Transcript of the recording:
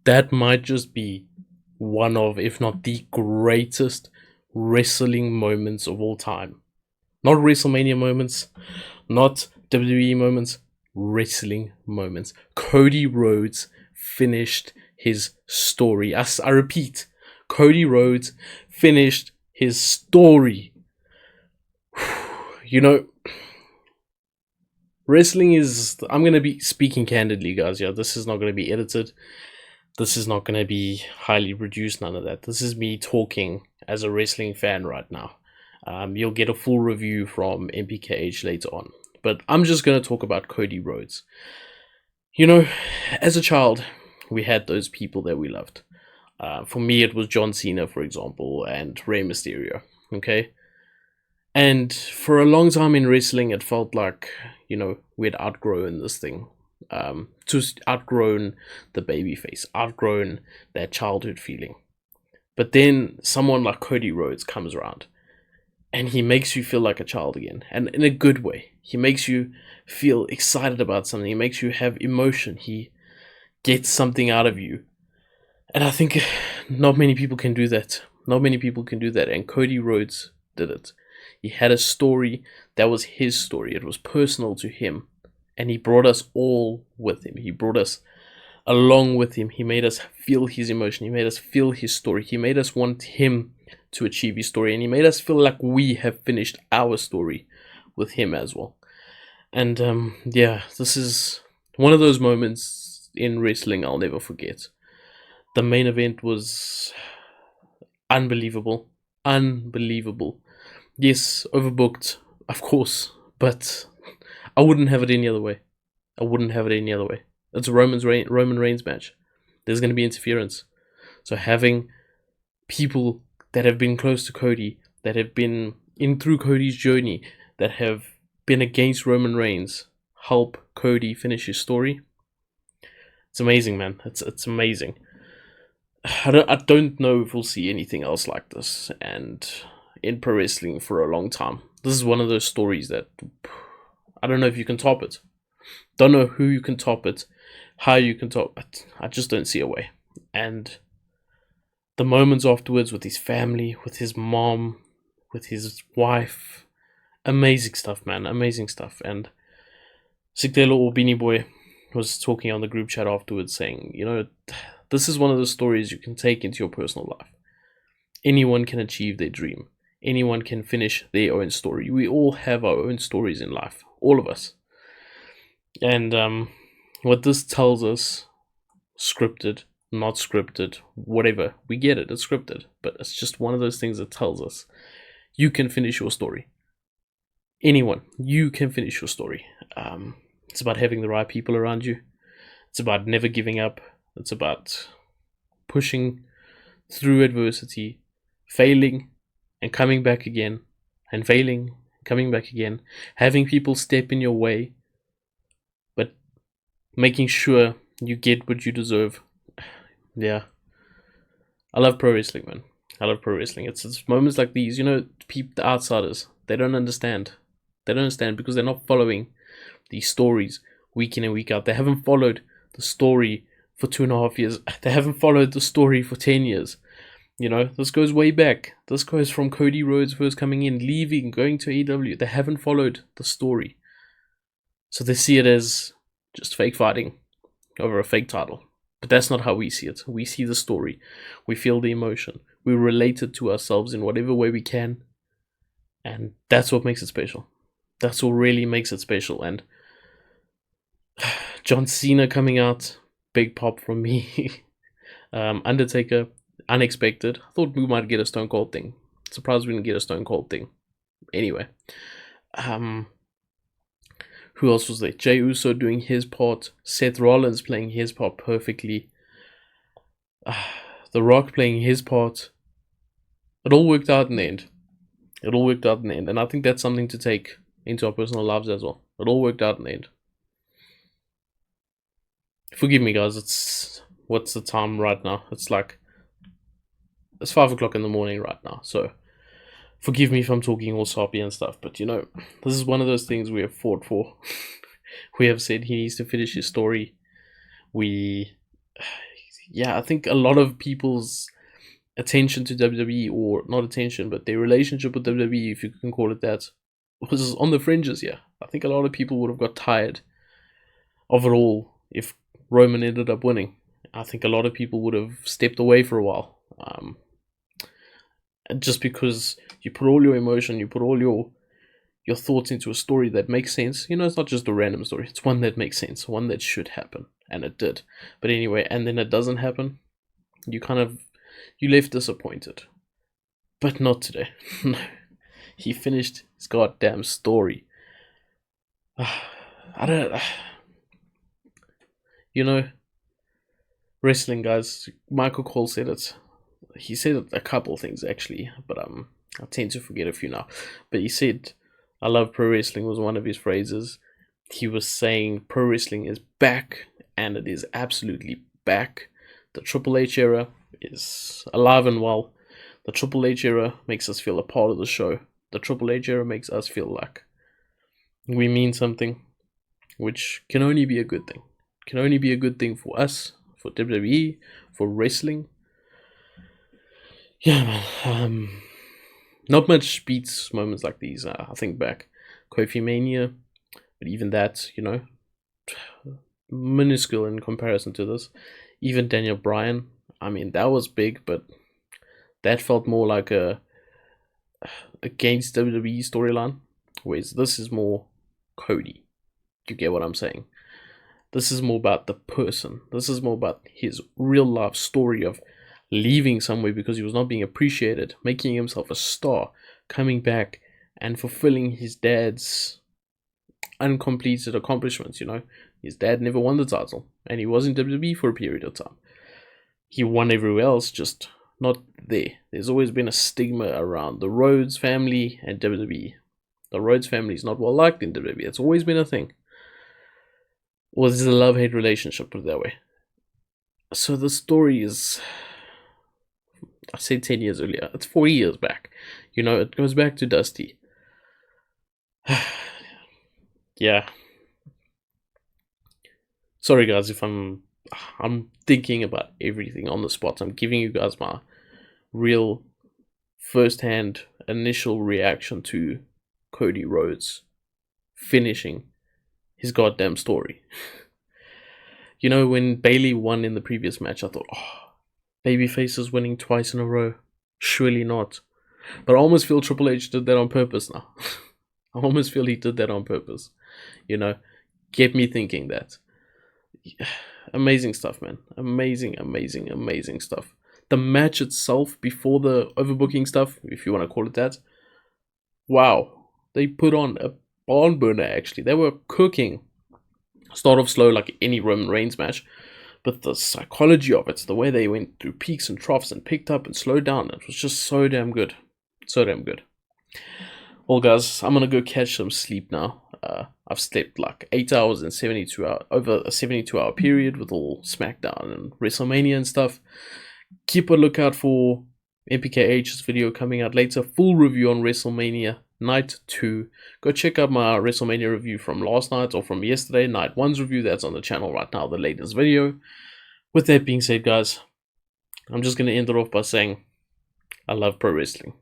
that might just be one of, if not the greatest wrestling moments of all time. Not WrestleMania moments, not WWE moments, wrestling moments. Cody Rhodes finished his story. I repeat, Cody Rhodes finished his story. You know, wrestling is. I'm going to be speaking candidly, guys. Yeah, this is not going to be edited. This is not going to be highly produced, none of that. This is me talking as a wrestling fan right now. You'll get a full review from MPKH later on. But I'm just going to talk about Cody Rhodes. You know, as a child, we had those people that we loved. For me, it was John Cena, for example, and Rey Mysterio. Okay? And for a long time in wrestling, it felt like, we had outgrown this thing. Just outgrown the babyface, outgrown that childhood feeling. But then someone like Cody Rhodes comes around and he makes you feel like a child again, and in a good way. He makes you feel excited about something, he makes you have emotion, he gets something out of you. And I think not many people can do that. Not many people can do that, and Cody Rhodes did it. He had a story that was his story, it was personal to him, and he brought us all with him. He brought us along with him. He made us feel his emotion. He made us feel his story. He made us want him to achieve his story. And he made us feel like we have finished our story with him as well. And this is one of those moments in wrestling I'll never forget. The main event was unbelievable. Unbelievable. Yes, overbooked, of course, but I wouldn't have it any other way. I wouldn't have it any other way. It's a Roman Reigns match. There's going to be interference. So having people that have been close to Cody, that have been in through Cody's journey, that have been against Roman Reigns, help Cody finish his story. It's amazing, man. It's amazing. I don't know if we'll see anything else like this, and in pro wrestling for a long time. This is one of those stories that I don't know if you can top it. Don't know who you can top it, how you can top it. I just don't see a way. And the moments afterwards with his family, with his mom, with his wife, amazing stuff, man. Amazing stuff. And Sigdelo or BeanieBoy was talking on the group chat afterwards saying, this is one of the stories you can take into your personal life. Anyone can achieve their dream. Anyone can finish their own story. We all have our own stories in life. All of us. And what this tells us, scripted, not scripted, whatever, we get it, it's scripted, but it's just one of those things that tells us you can finish your story. Anyone, you can finish your story. It's about having the right people around you. It's about never giving up. It's about pushing through adversity, failing and coming back again, and failing, coming back again, having people step in your way, but making sure you get what you deserve. Yeah. I love pro wrestling, man. I love pro wrestling. It's moments like these, people, the outsiders, they don't understand. They don't understand because they're not following these stories week in and week out. They haven't followed the story for 2.5 years. They haven't followed the story for 10 years. This goes way back. This goes from Cody Rhodes first coming in, leaving, going to AEW. They haven't followed the story. So they see it as just fake fighting over a fake title. But that's not how we see it. We see the story. We feel the emotion. We relate it to ourselves in whatever way we can. And that's what makes it special. That's what really makes it special. And John Cena coming out, big pop from me. Undertaker, unexpected. I thought we might get a Stone Cold thing. Surprised we didn't get a Stone Cold thing. Anyway. Who else was there? Jey Uso doing his part. Seth Rollins playing his part perfectly. The Rock playing his part. It all worked out in the end. And I think that's something to take into our personal lives as well. It all worked out in the end. Forgive me, guys. What's the time right now? It's 5 o'clock in the morning right now. So forgive me if I'm talking all soppy and stuff, but this is one of those things we have fought for. We have said he needs to finish his story. yeah, I think a lot of people's attention to WWE, or not attention, but their relationship with WWE, if you can call it that, was on the fringes. Yeah, I think a lot of people would have got tired of it all if Roman ended up winning. I think a lot of people would have stepped away for a while. And just because you put all your emotion, you put all your thoughts into a story that makes sense. You know, it's not just a random story. It's one that makes sense, one that should happen, and it did. But anyway, and then it doesn't happen. You left disappointed. But not today. No. He finished his goddamn story. I don't. You know, wrestling, guys. Michael Cole said it. He said a couple things actually, but I tend to forget a few now. But he said, "I love pro wrestling" was one of his phrases. He was saying pro wrestling is back, and it is absolutely back. The Triple H era is alive and well. The Triple H era makes us feel a part of the show. The Triple H era makes us feel like we mean something, which can only be a good thing. Can only be a good thing for us, for WWE, for wrestling. Yeah, man. Not much beats moments like these. I think back, Kofi Mania, but even that, you know, minuscule in comparison to this. Even Daniel Bryan, I mean, that was big, but that felt more like a against WWE storyline, whereas this is more Cody. You get what I'm saying? This is more about the person. This is more about his real life story of leaving somewhere because he was not being appreciated, making himself a star, coming back and fulfilling his dad's uncompleted accomplishments. You know, his dad never won the title, and he was in WWE for a period of time. He won everywhere else, just not there. There's always been a stigma around the Rhodes family and WWE. The Rhodes family is not well liked in WWE. It's always been a thing. Well, this is a love-hate relationship, put it that way. So the story is, I said 10 years earlier, it's 40 years back. You know, it goes back to Dusty. Yeah. Sorry guys if I'm thinking about everything on the spot. I'm giving you guys my real first-hand initial reaction to Cody Rhodes finishing his goddamn story. You know, when Bayley won in the previous match, I thought, oh, babyface is winning twice in a row. Surely not. But I almost feel Triple H did that on purpose now. I almost feel he did that on purpose. You know, get me thinking that. Amazing stuff, man. Amazing, amazing, amazing stuff. The match itself, before the overbooking stuff, if you want to call it that, wow. They put on a barn burner, actually. They were cooking. Start off slow like any Roman Reigns match, but the psychology of it, the way they went through peaks and troughs and picked up and slowed down, it was just so damn good. So damn good. Well, guys, I'm gonna go catch some sleep now. I've slept like 8 hours and 72 hours, over a 72-hour period with all SmackDown and WrestleMania and stuff. Keep a lookout for MPKH's video coming out later. Full review on WrestleMania Night 2. Go check out my WrestleMania review from last night, or from yesterday, Night 1's review. That's on the channel right now, the latest video. With that being said, guys, I'm just going to end it off by saying I love pro wrestling.